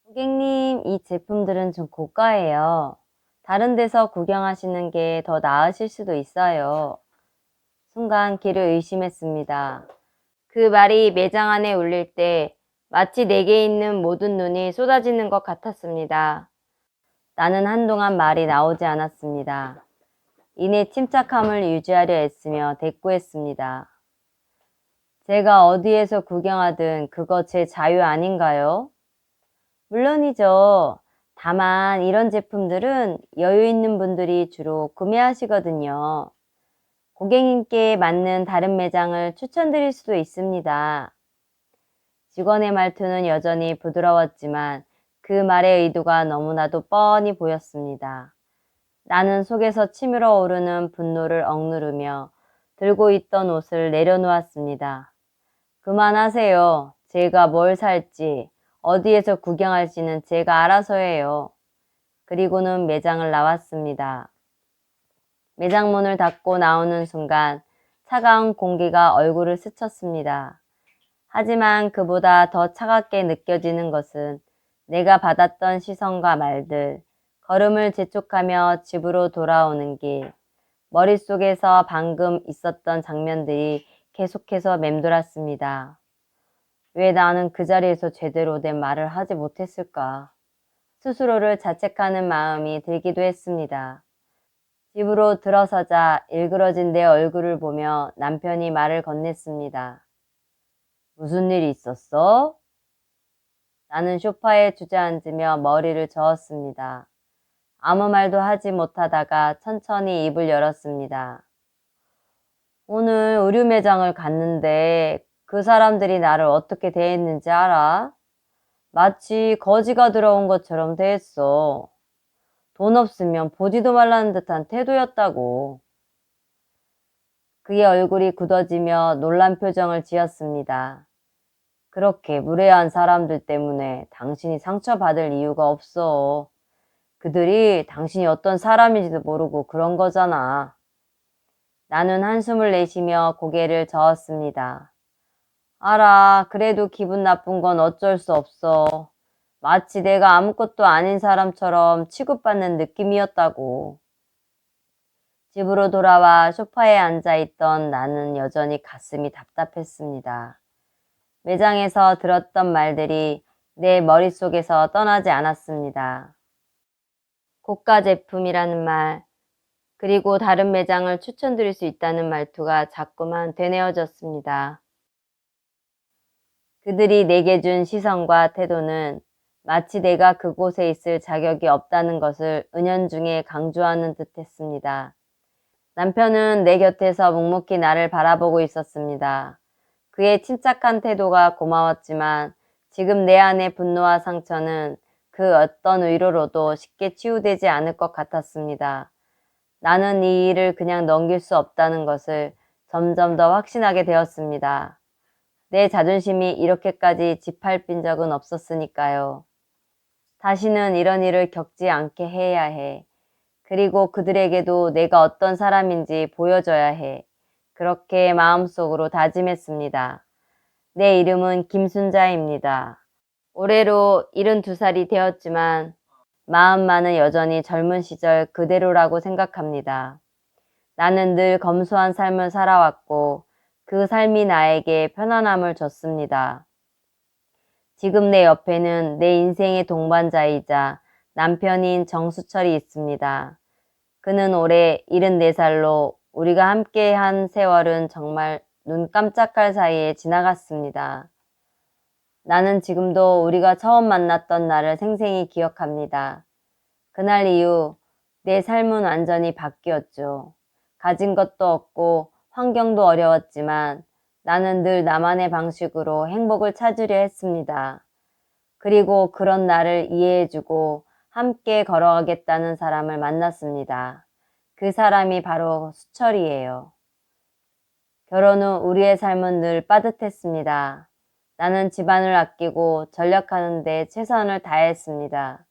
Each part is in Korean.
고객님, 이 제품들은 좀 고가예요. 다른 데서 구경하시는 게 더 나으실 수도 있어요. 순간 길을 의심했습니다. 그 말이 매장 안에 울릴 때 마치 내게 있는 모든 눈이 쏟아지는 것 같았습니다. 나는 한동안 말이 나오지 않았습니다. 이내 침착함을 유지하려 애쓰며 대꾸했습니다. 제가 어디에서 구경하든 그거 제 자유 아닌가요? 물론이죠. 다만 이런 제품들은 여유 있는 분들이 주로 구매하시거든요. 고객님께 맞는 다른 매장을 추천드릴 수도 있습니다. 직원의 말투는 여전히 부드러웠지만 그 말의 의도가 너무나도 뻔히 보였습니다. 나는 속에서 치밀어 오르는 분노를 억누르며 들고 있던 옷을 내려놓았습니다. 그만하세요. 제가 뭘 살지, 어디에서 구경할지는 제가 알아서 해요. 그리고는 매장을 나왔습니다. 매장 문을 닫고 나오는 순간 차가운 공기가 얼굴을 스쳤습니다. 하지만 그보다 더 차갑게 느껴지는 것은 내가 받았던 시선과 말들, 걸음을 재촉하며 집으로 돌아오는 길, 머릿속에서 방금 있었던 장면들이 계속해서 맴돌았습니다. 왜 나는 그 자리에서 제대로 된 말을 하지 못했을까? 스스로를 자책하는 마음이 들기도 했습니다. 집으로 들어서자 일그러진 내 얼굴을 보며 남편이 말을 건넸습니다. 무슨 일이 있었어? 나는 소파에 주저앉으며 머리를 저었습니다. 아무 말도 하지 못하다가 천천히 입을 열었습니다. 오늘 의류 매장을 갔는데 그 사람들이 나를 어떻게 대했는지 알아? 마치 거지가 들어온 것처럼 대했어. 돈 없으면 보지도 말라는 듯한 태도였다고. 그의 얼굴이 굳어지며 놀란 표정을 지었습니다. 그렇게 무례한 사람들 때문에 당신이 상처받을 이유가 없어. 그들이 당신이 어떤 사람인지도 모르고 그런 거잖아. 나는 한숨을 내쉬며 고개를 저었습니다. 알아, 그래도 기분 나쁜 건 어쩔 수 없어. 마치 내가 아무것도 아닌 사람처럼 취급받는 느낌이었다고. 집으로 돌아와 소파에 앉아있던 나는 여전히 가슴이 답답했습니다. 매장에서 들었던 말들이 내 머릿속에서 떠나지 않았습니다. 고가 제품이라는 말, 그리고 다른 매장을 추천드릴 수 있다는 말투가 자꾸만 되뇌어졌습니다. 그들이 내게 준 시선과 태도는 마치 내가 그곳에 있을 자격이 없다는 것을 은연중에 강조하는 듯 했습니다. 남편은 내 곁에서 묵묵히 나를 바라보고 있었습니다. 그의 침착한 태도가 고마웠지만 지금 내 안의 분노와 상처는 그 어떤 위로로도 쉽게 치유되지 않을 것 같았습니다. 나는 이 일을 그냥 넘길 수 없다는 것을 점점 더 확신하게 되었습니다. 내 자존심이 이렇게까지 짓밟힌 적은 없었으니까요. 다시는 이런 일을 겪지 않게 해야 해. 그리고 그들에게도 내가 어떤 사람인지 보여줘야 해. 그렇게 마음속으로 다짐했습니다. 내 이름은 김순자입니다. 올해로 72살이 되었지만 마음만은 여전히 젊은 시절 그대로라고 생각합니다. 나는 늘 검소한 삶을 살아왔고 그 삶이 나에게 편안함을 줬습니다. 지금 내 옆에는 내 인생의 동반자이자 남편인 정수철이 있습니다. 그는 올해 74살로 우리가 함께한 세월은 정말 눈 깜짝할 사이에 지나갔습니다. 나는 지금도 우리가 처음 만났던 날을 생생히 기억합니다. 그날 이후 내 삶은 완전히 바뀌었죠. 가진 것도 없고 환경도 어려웠지만 나는 늘 나만의 방식으로 행복을 찾으려 했습니다. 그리고 그런 나를 이해해주고 함께 걸어가겠다는 사람을 만났습니다. 그 사람이 바로 수철이에요. 결혼 후 우리의 삶은 늘 빠듯했습니다. 나는 집안을 아끼고 전략하는 데 최선을 다했습니다.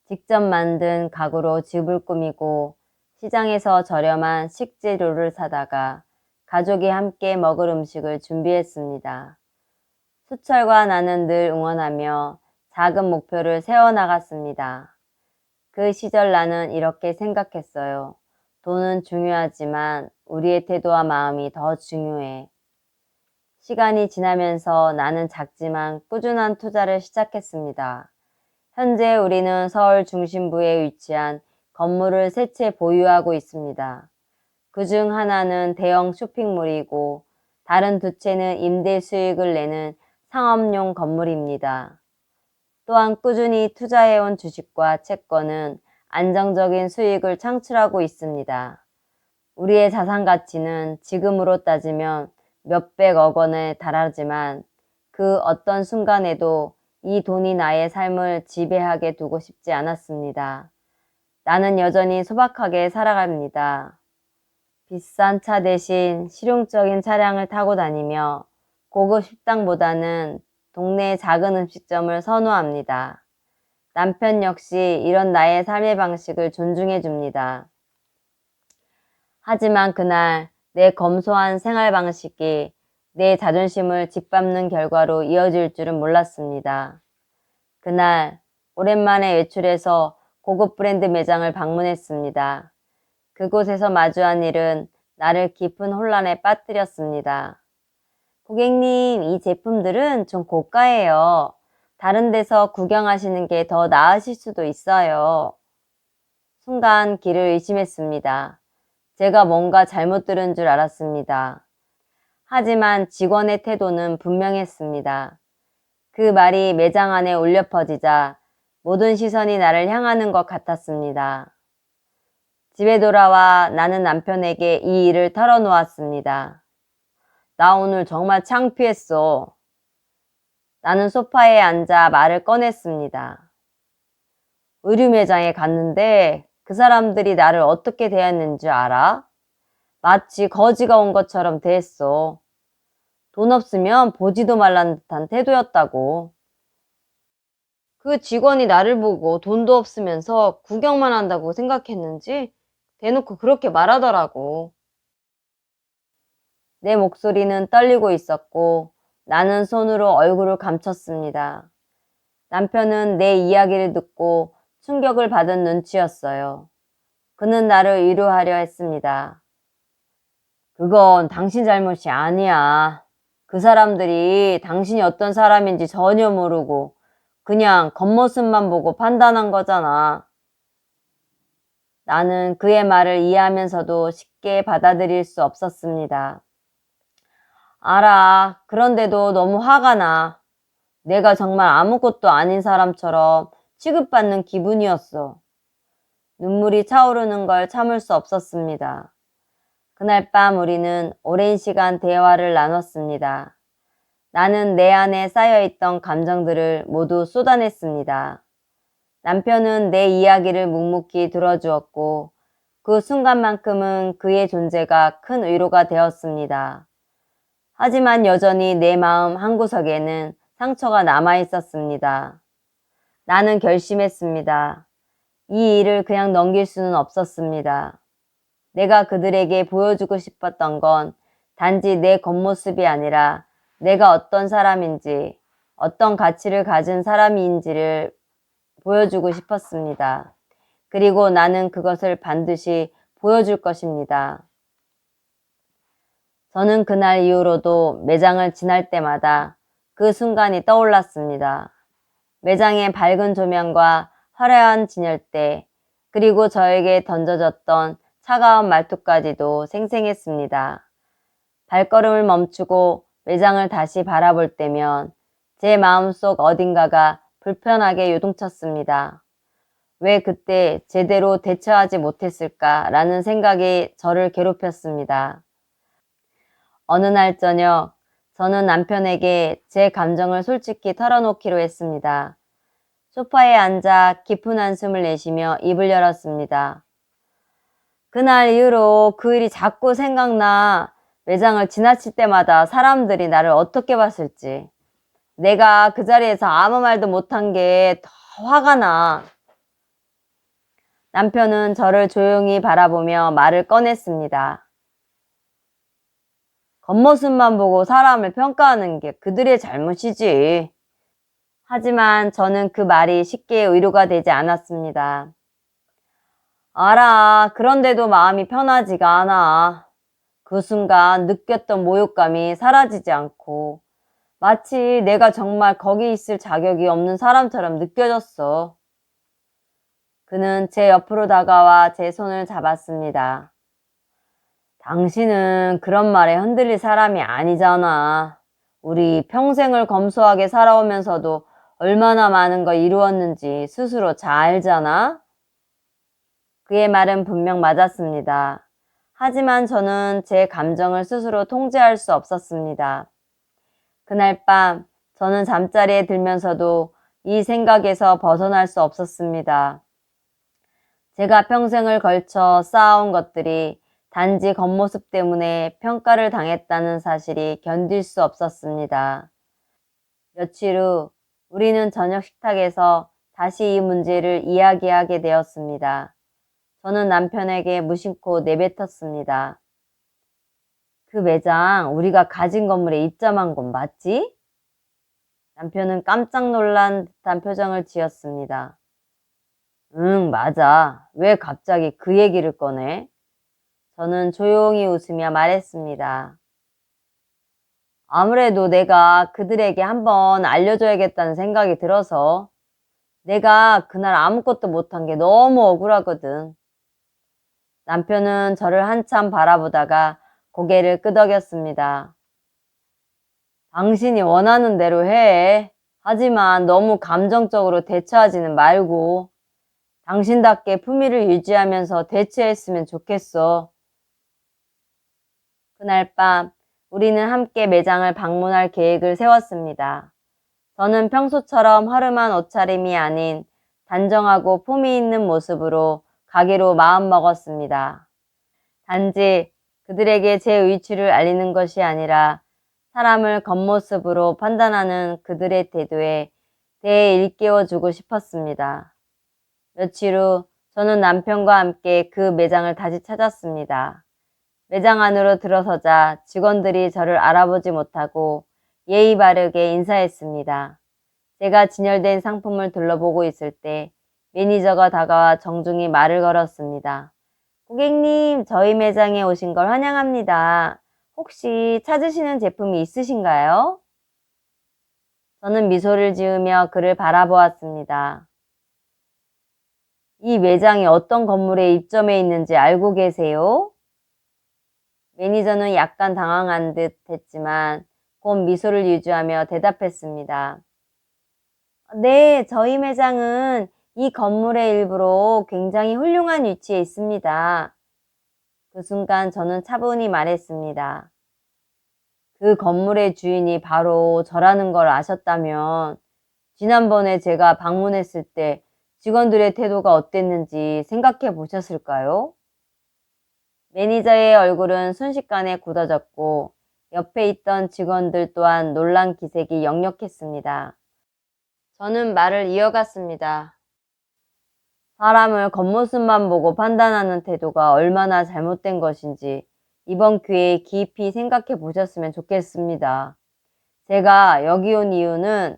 직접 만든 가구로 집을 꾸미고 시장에서 저렴한 식재료를 사다가 가족이 함께 먹을 음식을 준비했습니다. 수철과 나는 늘 응원하며 작은 목표를 세워나갔습니다. 그 시절 나는 이렇게 생각했어요. 돈은 중요하지만 우리의 태도와 마음이 더 중요해. 시간이 지나면서 나는 작지만 꾸준한 투자를 시작했습니다. 현재 우리는 서울 중심부에 위치한 건물을 세 채 보유하고 있습니다. 그중 하나는 대형 쇼핑몰이고 다른 두 채는 임대 수익을 내는 상업용 건물입니다. 또한 꾸준히 투자해온 주식과 채권은 안정적인 수익을 창출하고 있습니다. 우리의 자산 가치는 지금으로 따지면 몇백억 원에 달하지만 그 어떤 순간에도 이 돈이 나의 삶을 지배하게 두고 싶지 않았습니다. 나는 여전히 소박하게 살아갑니다. 비싼 차 대신 실용적인 차량을 타고 다니며 고급 식당보다는 동네 작은 음식점을 선호합니다. 남편 역시 이런 나의 삶의 방식을 존중해 줍니다. 하지만 그날 내 검소한 생활 방식이 내 자존심을 짓밟는 결과로 이어질 줄은 몰랐습니다. 그날 오랜만에 외출해서 고급 브랜드 매장을 방문했습니다. 그곳에서 마주한 일은 나를 깊은 혼란에 빠뜨렸습니다. 고객님, 이 제품들은 좀 고가예요. 다른 데서 구경하시는 게 더 나으실 수도 있어요. 순간 길을 의심했습니다. 제가 뭔가 잘못 들은 줄 알았습니다. 하지만 직원의 태도는 분명했습니다. 그 말이 매장 안에 울려 퍼지자 모든 시선이 나를 향하는 것 같았습니다. 집에 돌아와 나는 남편에게 이 일을 털어놓았습니다. 나 오늘 정말 창피했어. 나는 소파에 앉아 말을 꺼냈습니다. 의류 매장에 갔는데 그 사람들이 나를 어떻게 대했는지 알아? 마치 거지가 온 것처럼 대했어. 돈 없으면 보지도 말란 듯한 태도였다고. 그 직원이 나를 보고 돈도 없으면서 구경만 한다고 생각했는지 대놓고 그렇게 말하더라고. 내 목소리는 떨리고 있었고 나는 손으로 얼굴을 감췄습니다. 남편은 내 이야기를 듣고 충격을 받은 눈치였어요. 그는 나를 위로하려 했습니다. 그건 당신 잘못이 아니야. 그 사람들이 당신이 어떤 사람인지 전혀 모르고 그냥 겉모습만 보고 판단한 거잖아. 나는 그의 말을 이해하면서도 쉽게 받아들일 수 없었습니다. 알아. 그런데도 너무 화가 나. 내가 정말 아무것도 아닌 사람처럼 취급받는 기분이었어. 눈물이 차오르는 걸 참을 수 없었습니다. 그날 밤 우리는 오랜 시간 대화를 나눴습니다. 나는 내 안에 쌓여있던 감정들을 모두 쏟아냈습니다. 남편은 내 이야기를 묵묵히 들어주었고 그 순간만큼은 그의 존재가 큰 위로가 되었습니다. 하지만 여전히 내 마음 한구석에는 상처가 남아있었습니다. 나는 결심했습니다. 이 일을 그냥 넘길 수는 없었습니다. 내가 그들에게 보여주고 싶었던 건 단지 내 겉모습이 아니라 내가 어떤 사람인지, 어떤 가치를 가진 사람인지를 보여주고 싶었습니다. 그리고 나는 그것을 반드시 보여줄 것입니다. 저는 그날 이후로도 매장을 지날 때마다 그 순간이 떠올랐습니다. 매장의 밝은 조명과 화려한 진열대, 그리고 저에게 던져졌던 차가운 말투까지도 생생했습니다. 발걸음을 멈추고 매장을 다시 바라볼 때면 제 마음속 어딘가가 불편하게 요동쳤습니다. 왜 그때 제대로 대처하지 못했을까라는 생각이 저를 괴롭혔습니다. 어느 날 저녁, 저는 남편에게 제 감정을 솔직히 털어놓기로 했습니다. 소파에 앉아 깊은 한숨을 내쉬며 입을 열었습니다. 그날 이후로 그 일이 자꾸 생각나. 매장을 지나칠 때마다 사람들이 나를 어떻게 봤을지. 내가 그 자리에서 아무 말도 못한 게 더 화가 나. 남편은 저를 조용히 바라보며 말을 꺼냈습니다. 겉모습만 보고 사람을 평가하는 게 그들의 잘못이지. 하지만 저는 그 말이 쉽게 의료가 되지 않았습니다. 알아. 그런데도 마음이 편하지가 않아. 그 순간 느꼈던 모욕감이 사라지지 않고 마치 내가 정말 거기 있을 자격이 없는 사람처럼 느껴졌어. 그는 제 옆으로 다가와 제 손을 잡았습니다. 당신은 그런 말에 흔들릴 사람이 아니잖아. 우리 평생을 검소하게 살아오면서도 얼마나 많은 걸 이루었는지 스스로 잘 알잖아? 그의 말은 분명 맞았습니다. 하지만 저는 제 감정을 스스로 통제할 수 없었습니다. 그날 밤 저는 잠자리에 들면서도 이 생각에서 벗어날 수 없었습니다. 제가 평생을 걸쳐 쌓아온 것들이 단지 겉모습 때문에 평가를 당했다는 사실이 견딜 수 없었습니다. 며칠 후 우리는 저녁 식탁에서 다시 이 문제를 이야기하게 되었습니다. 저는 남편에게 무심코 내뱉었습니다. 그 매장 우리가 가진 건물에 입점한 건 맞지? 남편은 깜짝 놀란 듯한 표정을 지었습니다. 응, 맞아. 왜 갑자기 그 얘기를 꺼내? 저는 조용히 웃으며 말했습니다. 아무래도 내가 그들에게 한번 알려줘야겠다는 생각이 들어서 내가 그날 아무것도 못한 게 너무 억울하거든. 남편은 저를 한참 바라보다가 고개를 끄덕였습니다. 당신이 원하는 대로 해. 하지만 너무 감정적으로 대처하지는 말고 당신답게 품위를 유지하면서 대처했으면 좋겠어. 그날 밤 우리는 함께 매장을 방문할 계획을 세웠습니다. 저는 평소처럼 허름한 옷차림이 아닌 단정하고 품위 있는 모습으로 가기로 마음먹었습니다. 단지 그들에게 제 위치를 알리는 것이 아니라 사람을 겉모습으로 판단하는 그들의 태도에 대해 일깨워주고 싶었습니다. 며칠 후 저는 남편과 함께 그 매장을 다시 찾았습니다. 매장 안으로 들어서자 직원들이 저를 알아보지 못하고 예의 바르게 인사했습니다. 제가 진열된 상품을 둘러보고 있을 때 매니저가 다가와 정중히 말을 걸었습니다. 고객님, 저희 매장에 오신 걸 환영합니다. 혹시 찾으시는 제품이 있으신가요? 저는 미소를 지으며 그를 바라보았습니다. 이 매장이 어떤 건물에 입점해 있는지 알고 계세요? 매니저는 약간 당황한 듯 했지만 곧 미소를 유지하며 대답했습니다. 네, 저희 매장은 이 건물의 일부로 굉장히 훌륭한 위치에 있습니다. 그 순간 저는 차분히 말했습니다. 그 건물의 주인이 바로 저라는 걸 아셨다면 지난번에 제가 방문했을 때 직원들의 태도가 어땠는지 생각해 보셨을까요? 매니저의 얼굴은 순식간에 굳어졌고 옆에 있던 직원들 또한 놀란 기색이 역력했습니다. 저는 말을 이어갔습니다. 사람을 겉모습만 보고 판단하는 태도가 얼마나 잘못된 것인지 이번 기회에 깊이 생각해 보셨으면 좋겠습니다. 제가 여기 온 이유는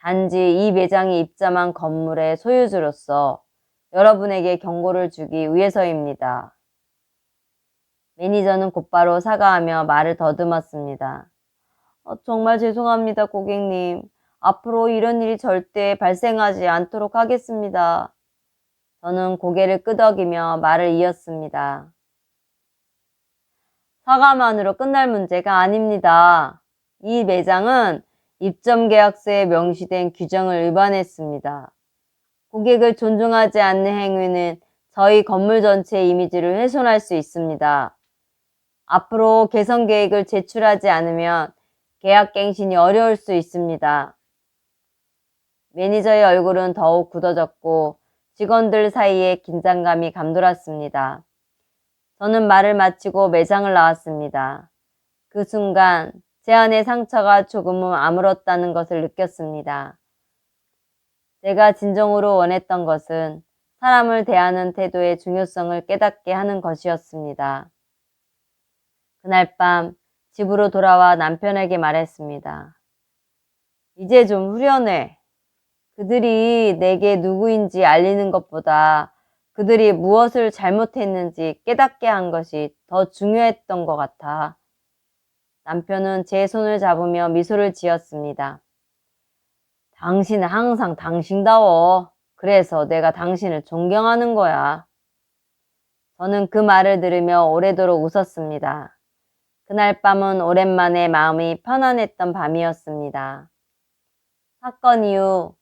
단지 이 매장이 입점한 건물의 소유주로서 여러분에게 경고를 주기 위해서입니다. 매니저는 곧바로 사과하며 말을 더듬었습니다. 정말 죄송합니다, 고객님. 앞으로 이런 일이 절대 발생하지 않도록 하겠습니다. 저는 고개를 끄덕이며 말을 이었습니다. 사과만으로 끝날 문제가 아닙니다. 이 매장은 입점 계약서에 명시된 규정을 위반했습니다. 고객을 존중하지 않는 행위는 저희 건물 전체의 이미지를 훼손할 수 있습니다. 앞으로 개선 계획을 제출하지 않으면 계약 갱신이 어려울 수 있습니다. 매니저의 얼굴은 더욱 굳어졌고 직원들 사이에 긴장감이 감돌았습니다. 저는 말을 마치고 매장을 나왔습니다. 그 순간 제 안의 상처가 조금은 아물었다는 것을 느꼈습니다. 제가 진정으로 원했던 것은 사람을 대하는 태도의 중요성을 깨닫게 하는 것이었습니다. 그날 밤 집으로 돌아와 남편에게 말했습니다. 이제 좀 후련해. 그들이 내게 누구인지 알리는 것보다 그들이 무엇을 잘못했는지 깨닫게 한 것이 더 중요했던 것 같아. 남편은 제 손을 잡으며 미소를 지었습니다. 당신은 항상 당신다워. 그래서 내가 당신을 존경하는 거야. 저는 그 말을 들으며 오래도록 웃었습니다. 그날 밤은 오랜만에 마음이 편안했던 밤이었습니다. 사건 이후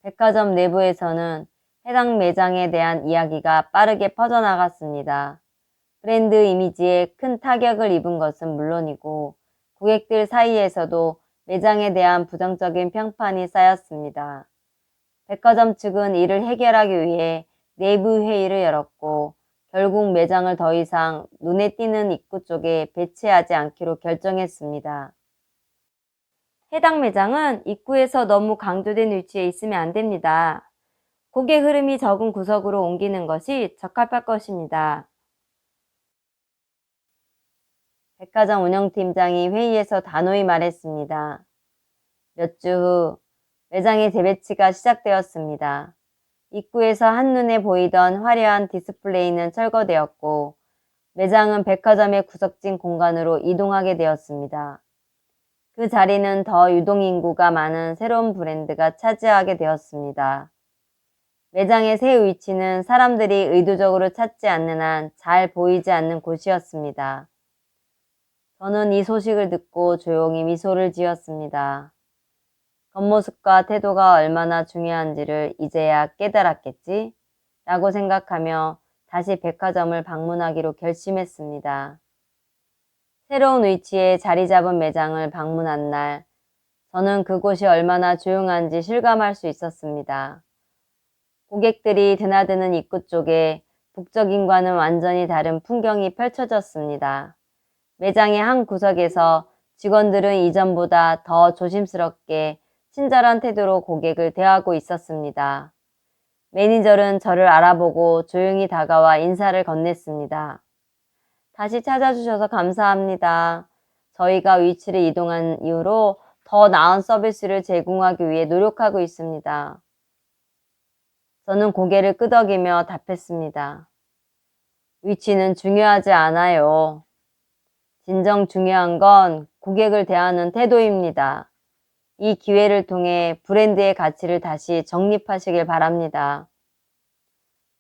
백화점 내부에서는 해당 매장에 대한 이야기가 빠르게 퍼져나갔습니다. 브랜드 이미지에 큰 타격을 입은 것은 물론이고 고객들 사이에서도 매장에 대한 부정적인 평판이 쌓였습니다. 백화점 측은 이를 해결하기 위해 내부 회의를 열었고 결국 매장을 더 이상 눈에 띄는 입구 쪽에 배치하지 않기로 결정했습니다. 해당 매장은 입구에서 너무 강조된 위치에 있으면 안 됩니다. 고객 흐름이 적은 구석으로 옮기는 것이 적합할 것입니다. 백화점 운영팀장이 회의에서 단호히 말했습니다. 몇 주 후 매장의 재배치가 시작되었습니다. 입구에서 한눈에 보이던 화려한 디스플레이는 철거되었고 매장은 백화점의 구석진 공간으로 이동하게 되었습니다. 그 자리는 더 유동인구가 많은 새로운 브랜드가 차지하게 되었습니다. 매장의 새 위치는 사람들이 의도적으로 찾지 않는 한 잘 보이지 않는 곳이었습니다. 저는 이 소식을 듣고 조용히 미소를 지었습니다. 겉모습과 태도가 얼마나 중요한지를 이제야 깨달았겠지? 라고 생각하며 다시 백화점을 방문하기로 결심했습니다. 새로운 위치에 자리 잡은 매장을 방문한 날, 저는 그곳이 얼마나 조용한지 실감할 수 있었습니다. 고객들이 드나드는 입구 쪽에 북적임과는 완전히 다른 풍경이 펼쳐졌습니다. 매장의 한 구석에서 직원들은 이전보다 더 조심스럽게 친절한 태도로 고객을 대하고 있었습니다. 매니저는 저를 알아보고 조용히 다가와 인사를 건넸습니다. 다시 찾아주셔서 감사합니다. 저희가 위치를 이동한 이후로 더 나은 서비스를 제공하기 위해 노력하고 있습니다. 저는 고개를 끄덕이며 답했습니다. 위치는 중요하지 않아요. 진정 중요한 건 고객을 대하는 태도입니다. 이 기회를 통해 브랜드의 가치를 다시 정립하시길 바랍니다.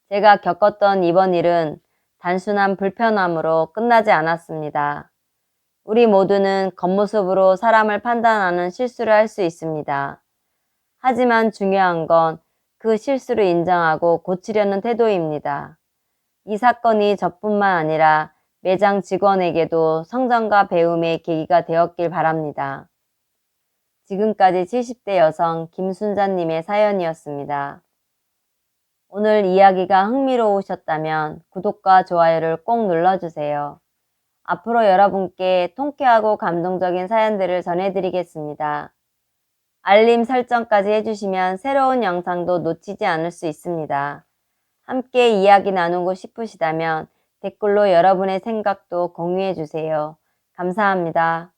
제가 겪었던 이번 일은 단순한 불편함으로 끝나지 않았습니다. 우리 모두는 겉모습으로 사람을 판단하는 실수를 할 수 있습니다. 하지만 중요한 건 그 실수를 인정하고 고치려는 태도입니다. 이 사건이 저뿐만 아니라 매장 직원에게도 성장과 배움의 계기가 되었길 바랍니다. 지금까지 70대 여성 김순자님의 사연이었습니다. 오늘 이야기가 흥미로우셨다면 구독과 좋아요를 꼭 눌러주세요. 앞으로 여러분께 통쾌하고 감동적인 사연들을 전해드리겠습니다. 알림 설정까지 해주시면 새로운 영상도 놓치지 않을 수 있습니다. 함께 이야기 나누고 싶으시다면 댓글로 여러분의 생각도 공유해주세요. 감사합니다.